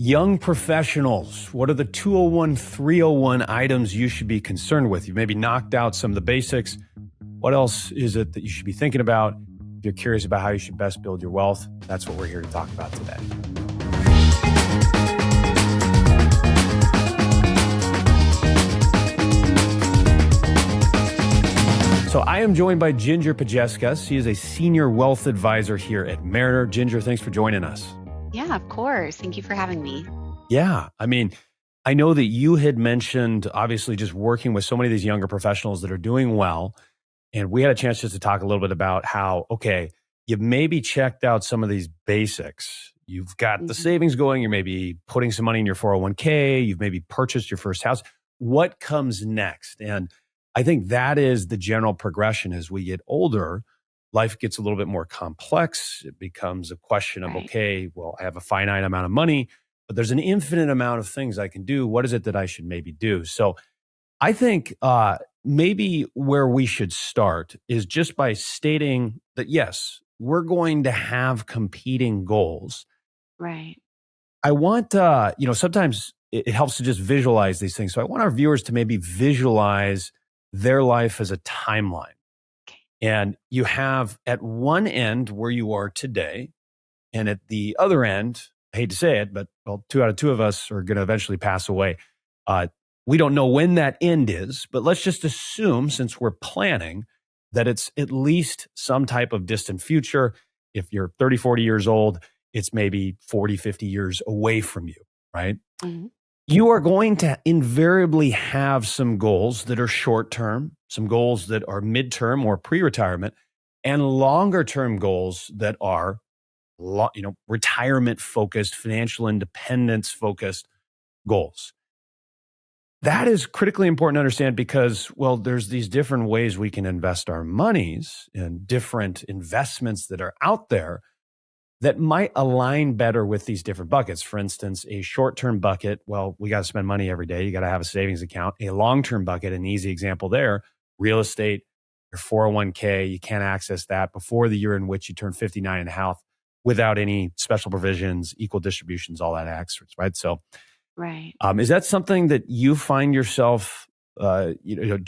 Young professionals, what are the 201, 301 items you should be concerned with? You maybe knocked out some of the basics. What else is it that you should be thinking about? If you're curious about how you should best build your wealth, that's what we're here to talk about today. So I am joined by Jinger Pajestka. She is a senior wealth advisor here at Mariner. Jinger, thanks for joining us. Yeah, of course. Thank you for having me. Yeah. I know that you had mentioned, obviously, just working with so many of these younger professionals that are doing well. And we had a chance just to talk a little bit about how, okay, you've maybe checked out some of these basics. You've got the savings going. You're maybe putting some money in your 401k. You've maybe purchased your first house. What comes next? And I think that is the general progression as we get older. Life gets a little bit more complex. It becomes a question of, okay, well, I have a finite amount of money, but there's an infinite amount of things I can do. What is it that I should maybe do? So I think maybe where we should start is just by stating that, yes, we're going to have competing goals. Right. I want, sometimes it helps to just visualize these things. So I want our viewers to maybe visualize their life as a timeline. And you have at one end where you are today, and at the other end, I hate to say it, but 2 out of 2 of us are going to eventually pass away. We don't know when that end is, but let's just assume, since we're planning, that it's at least some type of distant future. If you're 30, 40 years old, it's maybe 40, 50 years away from you, right? Mm-hmm. You are going to invariably have some goals that are short-term, some goals that are midterm or pre-retirement, and longer-term goals that are, retirement-focused, financial independence-focused goals. That is critically important to understand because, well, there's these different ways we can invest our monies and different investments that are out there that might align better with these different buckets. For instance, a short-term bucket, well, we got to spend money every day. You got to have a savings account. A long-term bucket, an easy example there, real estate, your 401k, you can't access that before the year in which you turn 59 and a half without any special provisions, equal distributions, all that extras, right? So, right. Is that something that you find yourself, I'm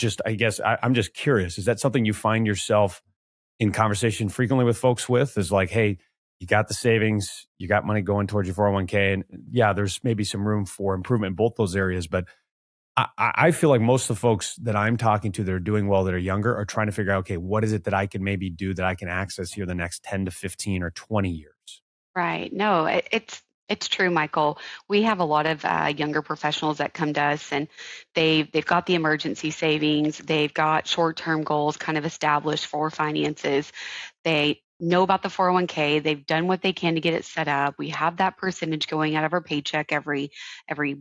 just curious, is that something you find yourself in conversation frequently with folks with? Is like, hey, you got the savings, you got money going towards your 401k. And yeah, there's maybe some room for improvement in both those areas. But I feel like most of the folks that I'm talking to that are doing well, that are younger, are trying to figure out, okay, what is it that I can maybe do that I can access here the next 10 to 15 or 20 years? Right. No, it's true, Michael. We have a lot of younger professionals that come to us, and they've got the emergency savings. They've got short-term goals kind of established for finances. They know about the 401k. They've done what they can to get it set up. We have that percentage going out of our paycheck every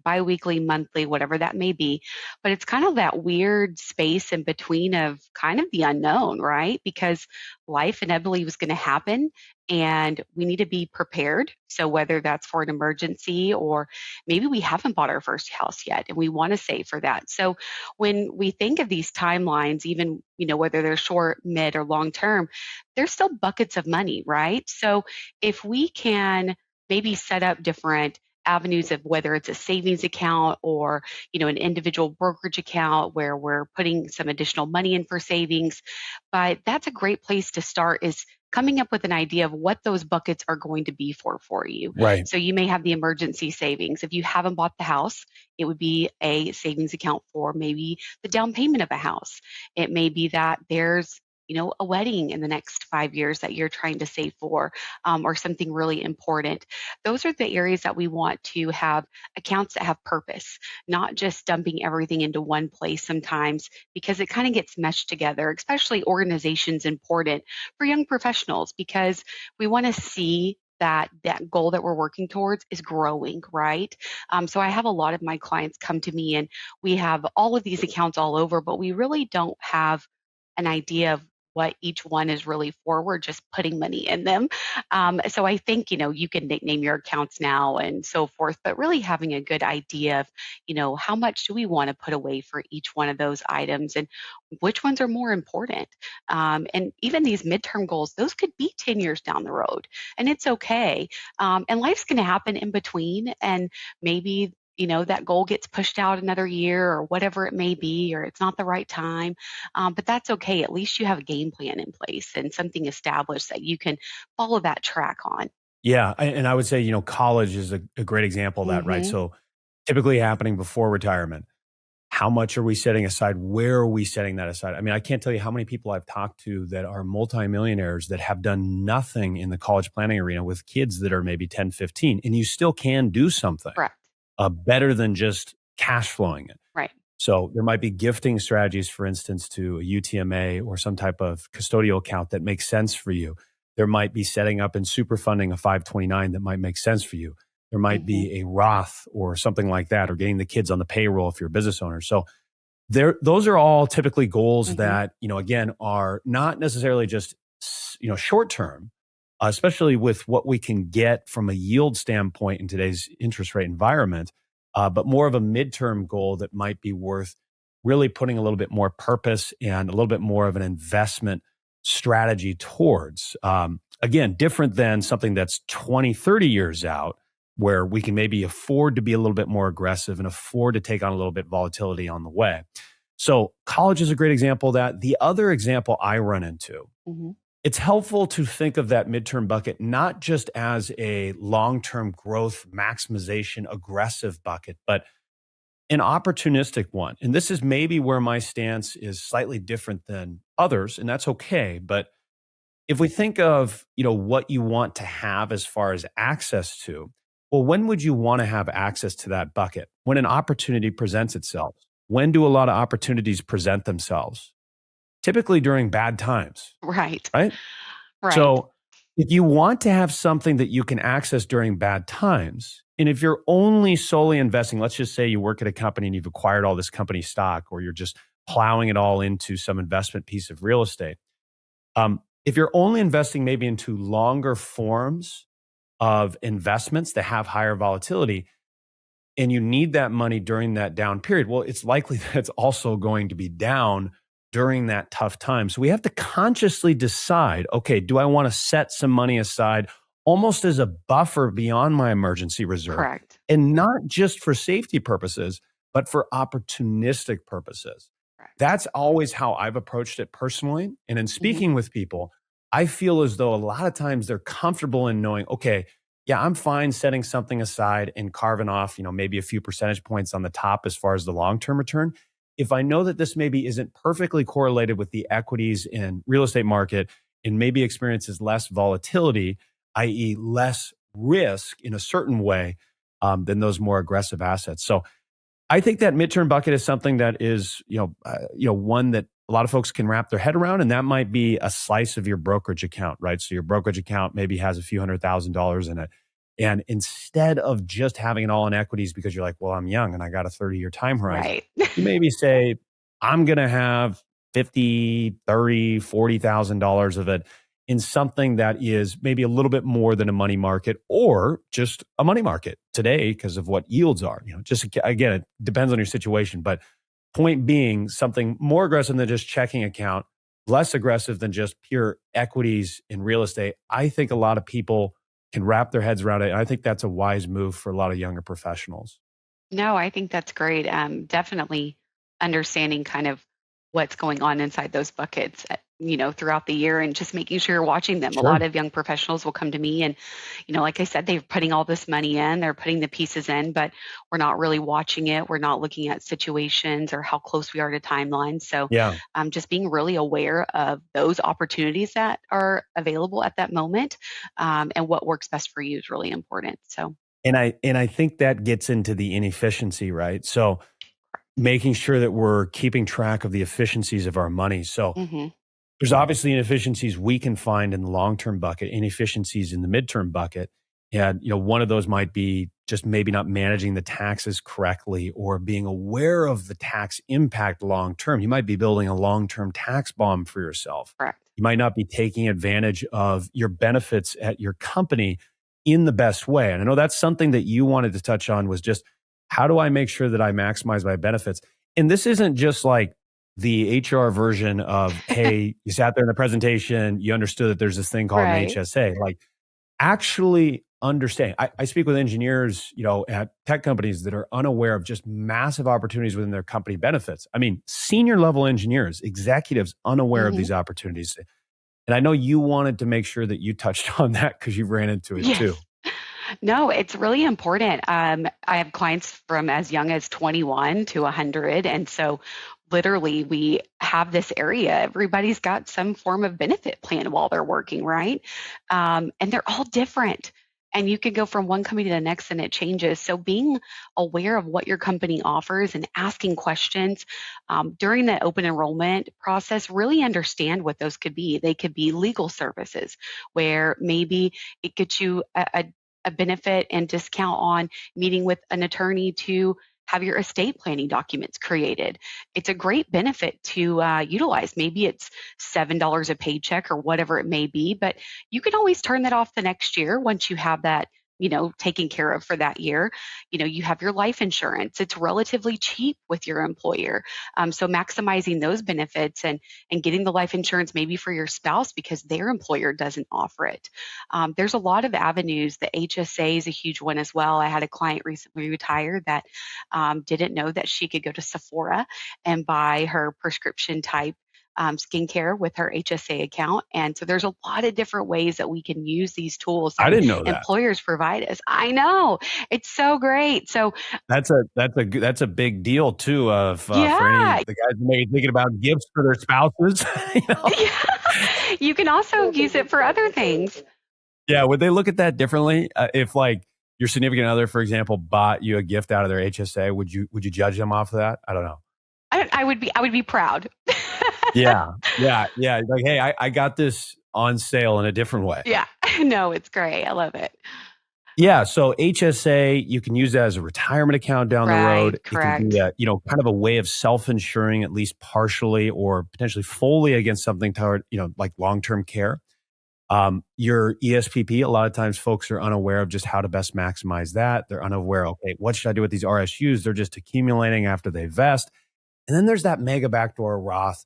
biweekly, monthly, whatever that may be. But it's kind of that weird space in between of kind of the unknown, right? Because life inevitably was going to happen, and we need to be prepared. So whether that's for an emergency, or maybe we haven't bought our first house yet and we want to save for that. So when we think of these timelines, even, whether they're short, mid, or long term, there's still buckets of money, right? So if we can maybe set up different avenues of whether it's a savings account or, an individual brokerage account where we're putting some additional money in for savings. But that's a great place to start, is coming up with an idea of what those buckets are going to be for you. Right. So you may have the emergency savings. If you haven't bought the house, it would be a savings account for maybe the down payment of a house. It may be that there's a wedding in the next 5 years that you're trying to save for, or something really important. Those are the areas that we want to have accounts that have purpose, not just dumping everything into one place sometimes, because it kind of gets meshed together. Especially organization's important for young professionals, because we want to see that goal that we're working towards is growing, right? So I have a lot of my clients come to me, and we have all of these accounts all over, but we really don't have an idea of what each one is really for. We're just putting money in them. So I think, you can nickname your accounts now and so forth, but really having a good idea of, how much do we want to put away for each one of those items and which ones are more important. And even these midterm goals, those could be 10 years down the road, and it's okay. And life's going to happen in between. And maybe, that goal gets pushed out another year or whatever it may be, or it's not the right time. But that's okay. At least you have a game plan in place and something established that you can follow that track on. Yeah. And I would say, college is a great example of that, right? Hmm. So typically happening before retirement. How much are we setting aside? Where are we setting that aside? I mean, I can't tell you how many people I've talked to that are multimillionaires that have done nothing in the college planning arena with kids that are maybe 10, 15, and you still can do something Correct. better than just cash flowing it. Right. So there might be gifting strategies, for instance, to a UTMA or some type of custodial account that makes sense for you. There might be setting up and super funding a 529 that might make sense for you. There might Hmm. be a Roth or something like that, or getting the kids on the payroll if you're a business owner. So those are all typically goals Hmm. that, again, are not necessarily just, short term, especially with what we can get from a yield standpoint in today's interest rate environment, but more of a midterm goal that might be worth really putting a little bit more purpose and a little bit more of an investment strategy towards. Again, different than something that's 20, 30 years out, where we can maybe afford to be a little bit more aggressive and afford to take on a little bit volatility on the way. So college is a great example of that. The other example I run into, Hmm. it's helpful to think of that midterm bucket not just as a long-term growth maximization aggressive bucket, but an opportunistic one. And this is maybe where my stance is slightly different than others, and that's okay. But if we think of, what you want to have as far as access to, well, when would you want to have access to that bucket? When an opportunity presents itself. When do a lot of opportunities present themselves? Typically during bad times, Right. right? Right. So if you want to have something that you can access during bad times, and if you're only solely investing, let's just say you work at a company and you've acquired all this company stock, or you're just plowing it all into some investment piece of real estate. If you're only investing maybe into longer forms of investments that have higher volatility, and you need that money during that down period, well, it's likely that it's also going to be down during that tough time. So we have to consciously decide, okay, do I want to set some money aside almost as a buffer beyond my emergency reserve, Correct. and not just for safety purposes, but for opportunistic purposes? Correct. That's always how I've approached it personally. And in Hmm. speaking with people, I feel as though a lot of times they're comfortable in knowing, okay, yeah, I'm fine setting something aside and carving off, maybe a few percentage points on the top as far as the long-term return. If I know that this maybe isn't perfectly correlated with the equities and real estate market, and maybe experiences less volatility, i.e. less risk in a certain way, than those more aggressive assets. So I think that midterm bucket is something that is, one that a lot of folks can wrap their head around, and that might be a slice of your brokerage account, right? So your brokerage account maybe has a few $100,000 in it. And instead of just having it all in equities because you're like, well, I'm young and I got a 30-year time horizon, Right. you maybe say, I'm going to have 50, 30, $40,000 of it in something that is maybe a little bit more than a money market, or just a money market today because of what yields are. Just again, it depends on your situation, but point being, something more aggressive than just checking account, less aggressive than just pure equities in real estate. I think a lot of people can wrap their heads around it. And I think that's a wise move for a lot of younger professionals. No, I think that's great. Definitely understanding kind of what's going on inside those buckets, throughout the year and just making sure you're watching them. A Sure. lot of young professionals will come to me and, like I said, they're putting all this money in, they're putting the pieces in, but we're not really watching it. We're not looking at situations or how close we are to timelines. So Yeah. just being really aware of those opportunities that are available at that moment, and what works best for you is really important. So, And I think that gets into the inefficiency, right? So making sure that we're keeping track of the efficiencies of our money. So hmm. there's obviously inefficiencies we can find in the long-term bucket, inefficiencies in the midterm bucket. And, one of those might be just maybe not managing the taxes correctly, or being aware of the tax impact long-term. You might be building a long-term tax bomb for yourself. Correct. You might not be taking advantage of your benefits at your company in the best way. And I know that's something that you wanted to touch on was just how do I make sure that I maximize my benefits? And this isn't just like the HR version of, hey, you sat there in the presentation, you understood that there's this thing called an Right. HSA. Like actually understanding. I speak with engineers, at tech companies that are unaware of just massive opportunities within their company benefits. I mean, senior level engineers, executives unaware of Hmm. these opportunities. And I know you wanted to make sure that you touched on that because you ran into it Yes. too. No, it's really important. I have clients from as young as 21 to 100. And so literally we have this area. Everybody's got some form of benefit plan while they're working, right? And they're all different. And you could go from one company to the next and it changes. So being aware of what your company offers and asking questions during the open enrollment process, really understand what those could be. They could be legal services where maybe it gets you a benefit and discount on meeting with an attorney to have your estate planning documents created. It's a great benefit to utilize. Maybe it's $7 a paycheck or whatever it may be, but you can always turn that off the next year once you have that taken care of for that year. You have your life insurance. It's relatively cheap with your employer. So maximizing those benefits and getting the life insurance maybe for your spouse because their employer doesn't offer it. There's a lot of avenues. The HSA is a huge one as well. I had a client recently retired that didn't know that she could go to Sephora and buy her prescription type skincare with her HSA account. And so there's a lot of different ways that we can use these tools I that didn't know that. employers provide us. I know it's so great. So That's a big deal too of for any yeah, the guys who may be thinking about gifts for their spouses. you know? yeah, you can also use it for other things. Yeah, would they look at that differently? If like your significant other, for example, bought you a gift out of their HSA, would you judge them off of that? I don't know. I would be proud. Yeah, yeah, yeah. Like, hey, I got this on sale in a different way. Yeah, no, it's great. I love it. Yeah, so HSA, you can use that as a retirement account down the Right, road. It can be correct. kind of a way of self-insuring at least partially or potentially fully against something toward, like long-term care. Your ESPP, a lot of times folks are unaware of just how to best maximize that. They're unaware, okay, what should I do with these RSUs? They're just accumulating after they vest. And then there's that mega backdoor Roth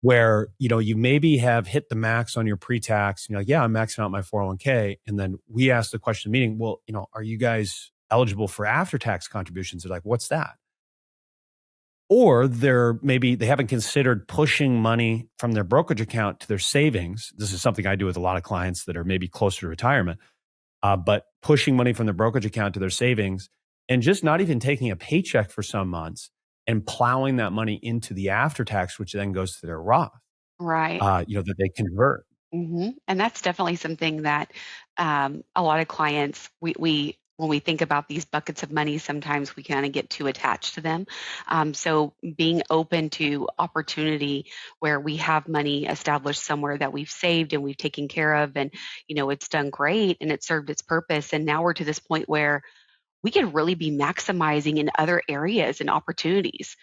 where, you maybe have hit the max on your pre-tax. And you're like, yeah, I'm maxing out my 401k. And then we asked the question in the meeting, well, are you guys eligible for after-tax contributions? They're like, what's that? Or they haven't considered pushing money from their brokerage account to their savings. This is something I do with a lot of clients that are maybe closer to retirement, but pushing money from their brokerage account to their savings and just not even taking a paycheck for some months and plowing that money into the after tax, which then goes to their Roth, Right. that they convert. And that's definitely something that a lot of clients, we when we think about these buckets of money, sometimes we kind of get too attached to them. So being open to opportunity where we have money established somewhere that we've saved and we've taken care of, and it's done great and it served its purpose, and now we're to this point where we can really be maximizing in other areas and opportunities.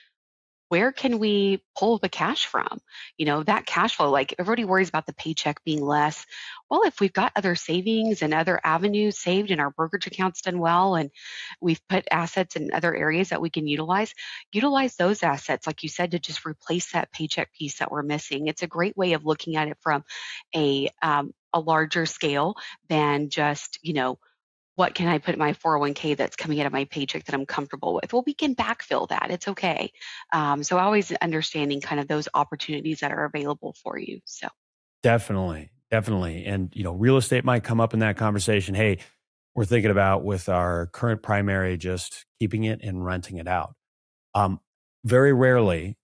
Where can we pull the cash from? That cash flow, like everybody worries about the paycheck being less. Well, if we've got other savings and other avenues saved and our brokerage account's done well and we've put assets in other areas that we can utilize those assets, like you said, to just replace that paycheck piece that we're missing. It's a great way of looking at it from a larger scale than just, what can I put in my 401k that's coming out of my paycheck that I'm comfortable with? Well, we can backfill that. It's okay. So always understanding kind of those opportunities that are available for you. So Definitely, definitely. And, real estate might come up in that conversation. Hey, we're thinking about with our current primary, just keeping it and renting it out. Um, Very rarely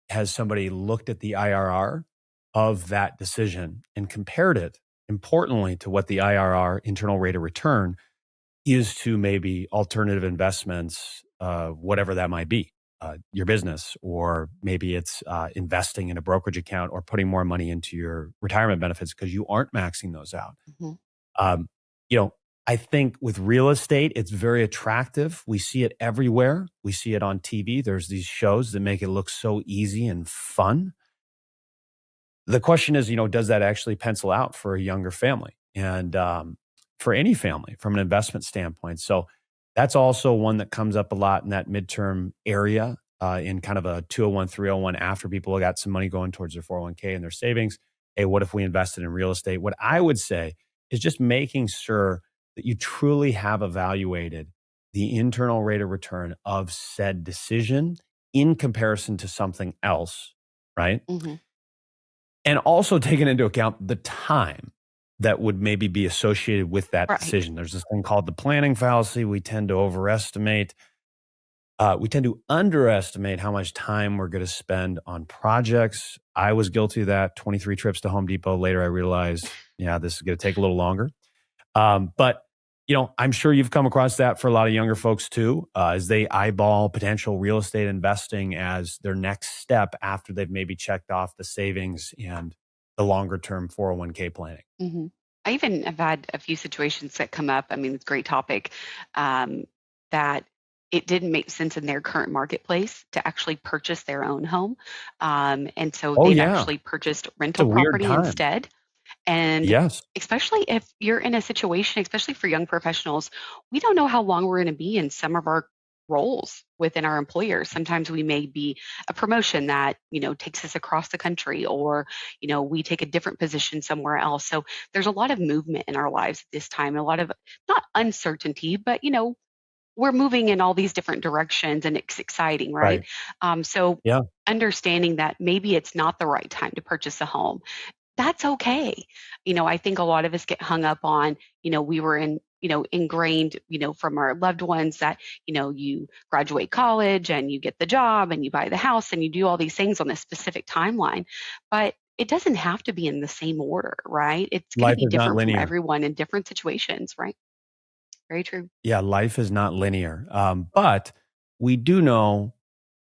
has somebody looked at the IRR of that decision and compared it, importantly, to what the IRR, internal rate of return, is to maybe alternative investments, whatever that might be, your business, or maybe it's investing in a brokerage account or putting more money into your retirement benefits because you aren't maxing those out. mhm. Um, you know, I think with real estate, it's very attractive. We see it everywhere. We see it on TV. There's these shows that make it look so easy and fun. the question is, does that actually pencil out for a younger family and for any family from an investment standpoint? So that's also one that comes up a lot in that midterm area in kind of a 201, 301 after people got some money going towards their 401k and their savings. Hey, what if we invested in real estate? What I would say is just making sure that you truly have evaluated the internal rate of return of said decision in comparison to something else, right? Hmm. And also taking into account the time that would maybe be associated with that Right. decision. There's this thing called the planning fallacy. We tend to underestimate how much time we're going to spend on projects. I was guilty of that. 23 trips to Home Depot. Later, I realized, yeah, this is going to take a little longer. But I'm sure you've come across that for a lot of younger folks too, as they eyeball potential real estate investing as their next step after they've maybe checked off the savings and the longer term 401k planning. Hmm. I even have had a few situations that come up. I mean, it's a great topic, that it didn't make sense in their current marketplace to actually purchase their own home. And so Oh they've yeah, actually purchased it's a rental weird property time. instead. And Yes, especially if you're in a situation, especially for young professionals, we don't know how long we're going to be in some of our roles within our employers. Sometimes we may be a promotion that, takes us across the country, or, we take a different position somewhere else. So there's a lot of movement in our lives at this time, a lot of not uncertainty, but, we're moving in all these different directions and it's exciting, right? right. So Yeah, understanding that maybe it's not the right time to purchase a home, that's okay. I think a lot of us get hung up on, we were ingrained, from our loved ones that, you graduate college and you get the job and you buy the house and you do all these things on this specific timeline. But it doesn't have to be in the same order, right? It's going to life be is not different from linear. everyone in different situations, right? Very true. Yeah, life is not linear. But we do know,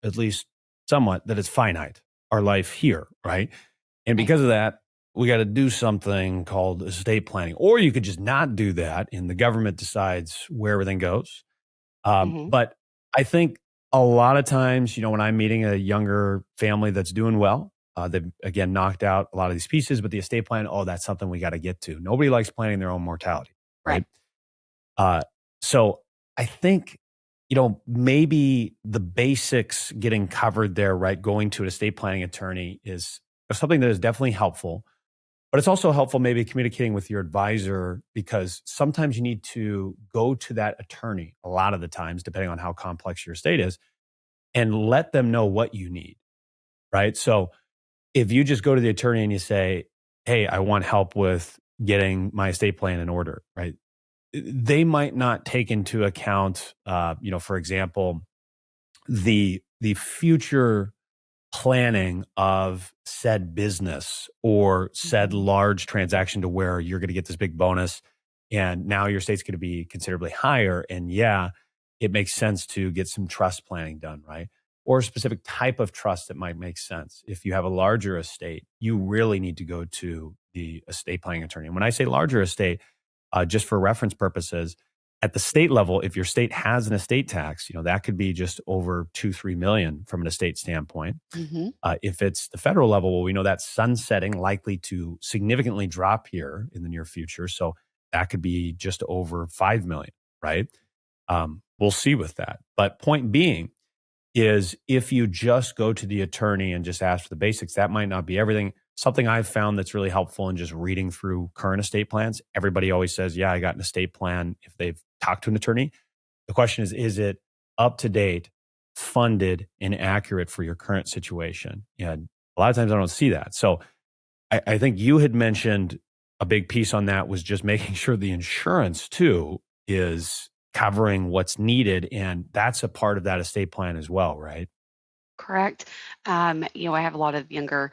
at least somewhat, that it's finite, our life here, right? And Right. because of that, we got to do something called estate planning. Or you could just not do that and the government decides where everything goes. Hmm. But I think a lot of times, when I'm meeting a younger family that's doing well, they've again knocked out a lot of these pieces, but the estate plan, oh, that's something we got to get to. Nobody likes planning their own mortality, Right. right? Uh, so I think, maybe the basics getting covered there, right? Going to an estate planning attorney is something that is definitely helpful, but it's also helpful maybe communicating with your advisor because sometimes you need to go to that attorney a lot of the times, depending on how complex your estate is, and let them know what you need, right? So if you just go to the attorney and you say, hey, I want help with getting my estate plan in order, right? They might not take into account, for example, the future planning of said business or said Hmm. large transaction to where you're going to get this big bonus and now your state's going to be considerably higher. And yeah, it makes sense to get some trust planning done, right? Or a specific type of trust that might make sense. If you have a larger estate, you really need to go to the estate planning attorney. And when I say larger estate, just for reference purposes, at the state level, if your state has an estate tax, that could be just over 2, 3 million from an estate standpoint. Hmm. If it's the federal level, well, we know that's sunsetting, likely to significantly drop here in the near future. So that could be just over 5 million, right? We'll see with that. But point being is if you just go to the attorney and just ask for the basics, that might not be everything. Something I've found that's really helpful in just reading through current estate plans. Everybody always says, yeah, I got an estate plan if they've talked to an attorney. The question is it up to date, funded, and accurate for your current situation? And a lot of times I don't see that. So I think you had mentioned a big piece on that was just making sure the insurance too is covering what's needed. And that's a part of that estate plan as well, right? Correct. I have a lot of younger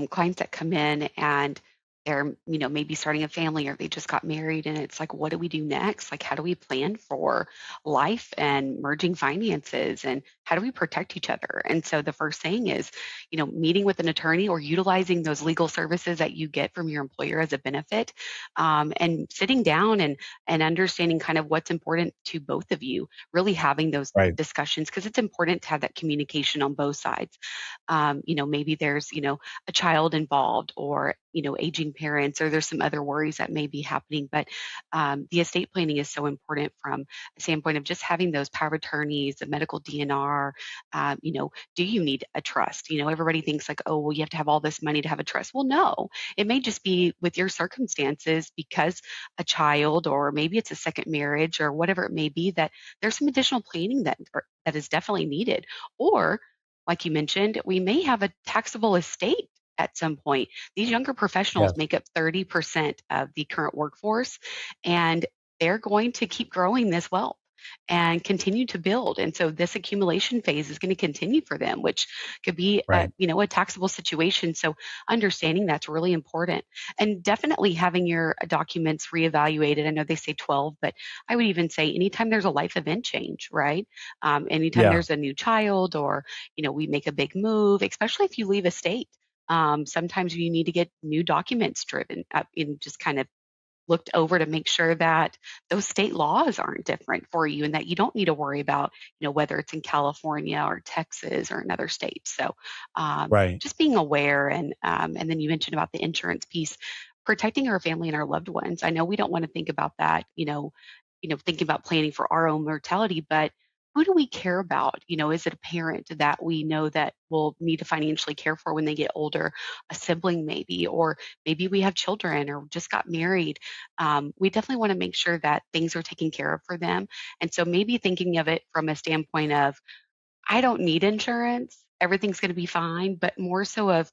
clients that come in, and they're, maybe starting a family or they just got married and it's like, what do we do next? Like, how do we plan for life and merging finances and how do we protect each other? And so the first thing is, meeting with an attorney or utilizing those legal services that you get from your employer as a benefit, and sitting down and understanding kind of what's important to both of you, really having those Right. discussions because it's important to have that communication on both sides. Maybe there's, a child involved or, aging parents, or there's some other worries that may be happening. But the estate planning is so important from a standpoint of just having those power of attorneys, the medical DNR. Do you need a trust? Everybody thinks like, oh, well, you have to have all this money to have a trust. Well, no, it may just be with your circumstances because a child, or maybe it's a second marriage or whatever it may be, that there's some additional planning that is definitely needed. Or like you mentioned, we may have a taxable estate at some point. These younger professionals Yes. make up 30% of the current workforce, and they're going to keep growing this wealth and continue to build. And so this accumulation phase is going to continue for them, which could be Right. a taxable situation. So understanding that's really important, and definitely having your documents reevaluated. I know they say 12, but I would even say anytime there's a life event change, right? Anytime Yeah. there's a new child, or we make a big move, especially if you leave a state. Sometimes you need to get new documents driven up and just kind of looked over to make sure that those state laws aren't different for you and that you don't need to worry about, whether it's in California or Texas or another state. So Right. just being aware, and then you mentioned about the insurance piece, protecting our family and our loved ones. I know we don't want to think about that, thinking about planning for our own mortality, but who do we care about? Is it a parent that we know that will need to financially care for when they get older, a sibling maybe, or maybe we have children or just got married? We definitely want to make sure that things are taken care of for them. And so maybe thinking of it from a standpoint of, I don't need insurance, everything's going to be fine, but more so of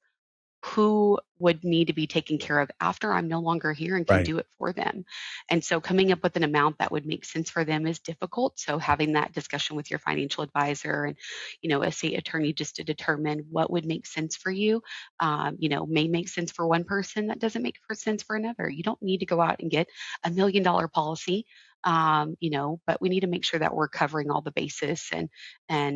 who would need to be taken care of after I'm no longer here and can Right. do it for them. And so coming up with an amount that would make sense for them is difficult. So having that discussion with your financial advisor and, a state attorney just to determine what would make sense for you, may make sense for one person that doesn't make sense for another. You don't need to go out and get $1 million policy. But we need to make sure that we're covering all the bases, and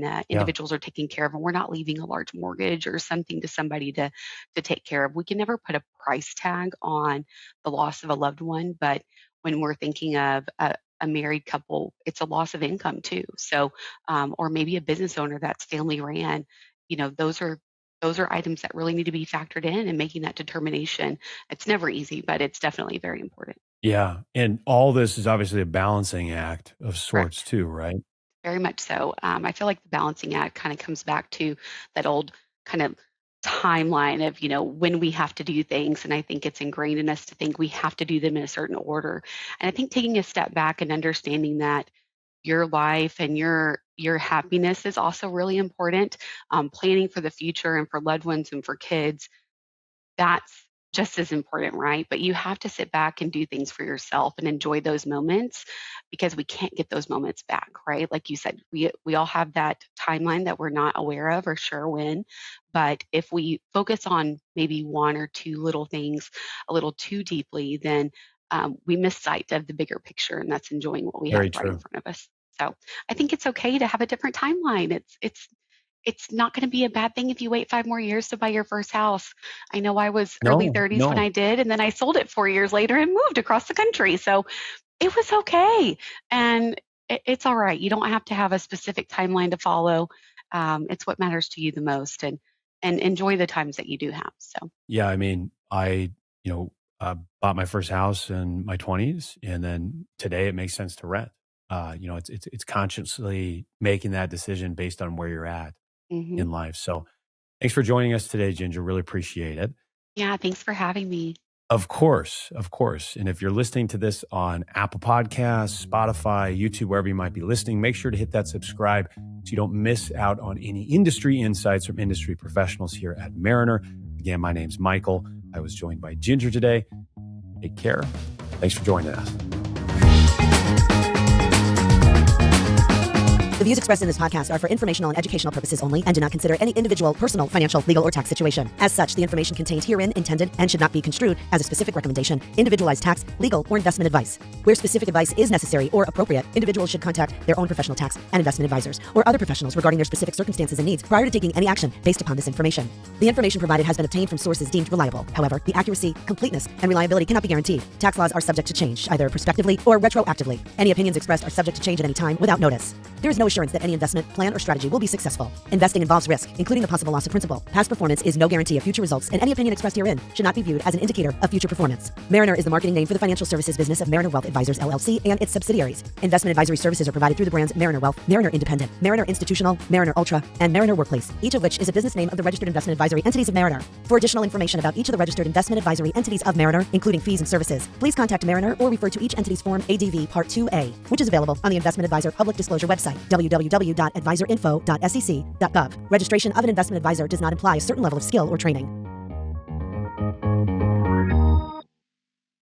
Yeah. individuals are taken care of, and we're not leaving a large mortgage or something to somebody to take care of. We can never put a price tag on the loss of a loved one, but when we're thinking of a married couple, it's a loss of income too. So, or maybe a business owner that's family ran, those are items that really need to be factored in and making that determination. It's never easy, but it's definitely very important. Yeah. And all this is obviously a balancing act of sorts Correct. too, right? Very much so. I feel like the balancing act kind of comes back to that old kind of timeline of, when we have to do things. And I think it's ingrained in us to think we have to do them in a certain order. And I think taking a step back and understanding that your life and your happiness is also really important. Planning for the future and for loved ones and for kids, that's just as important, right? But you have to sit back and do things for yourself and enjoy those moments because we can't get those moments back, right? Like you said, we all have that timeline that we're not aware of or sure when. But if we focus on maybe one or two little things a little too deeply, then we miss sight of the bigger picture, and that's enjoying what we have Very right in true. front of us. So I think it's okay to have a different timeline. It's not going to be a bad thing if you wait 5 more years to buy your first house. I know I was early No, 30s when no. I did, and then I sold it 4 years later and moved across the country. So it was okay. And it's all right. You don't have to have a specific timeline to follow. It's what matters to you the most, and enjoy the times that you do have. So, Yeah. I mean, bought my first house in my 20s, and then today it makes sense to rent. It's consciously making that decision based on where you're at mhm. in life. So thanks for joining us today, Ginger. Really appreciate it. Yeah, thanks for having me. Of course, of course. And if you're listening to this on Apple Podcasts, Spotify, YouTube, wherever you might be listening, make sure to hit that subscribe so you don't miss out on any industry insights from industry professionals here at Mariner. Again, my name's Michael. I was joined by Ginger today. Take care. Thanks for joining us. The views expressed in this podcast are for informational and educational purposes only and do not consider any individual, personal, financial, legal, or tax situation. As such, the information contained herein intended and should not be construed as a specific recommendation, individualized tax, legal, or investment advice. Where specific advice is necessary or appropriate, individuals should contact their own professional tax and investment advisors or other professionals regarding their specific circumstances and needs prior to taking any action based upon this information. The information provided has been obtained from sources deemed reliable. However, the accuracy, completeness, and reliability cannot be guaranteed. Tax laws are subject to change, either prospectively or retroactively. Any opinions expressed are subject to change at any time without notice. There is no assurance that any investment, plan, or strategy will be successful. Investing involves risk, including the possible loss of principal. Past performance is no guarantee of future results, and any opinion expressed herein should not be viewed as an indicator of future performance. Mariner is the marketing name for the financial services business of Mariner Wealth Advisors, LLC, and its subsidiaries. Investment advisory services are provided through the brands Mariner Wealth, Mariner Independent, Mariner Institutional, Mariner Ultra, and Mariner Workplace, each of which is a business name of the registered investment advisory entities of Mariner. For additional information about each of the registered investment advisory entities of Mariner, including fees and services, please contact Mariner or refer to each entity's Form ADV Part 2A, which is available on the Investment Advisor Public Disclosure website, www.advisorinfo.sec.gov. Registration of an investment advisor does not imply a certain level of skill or training.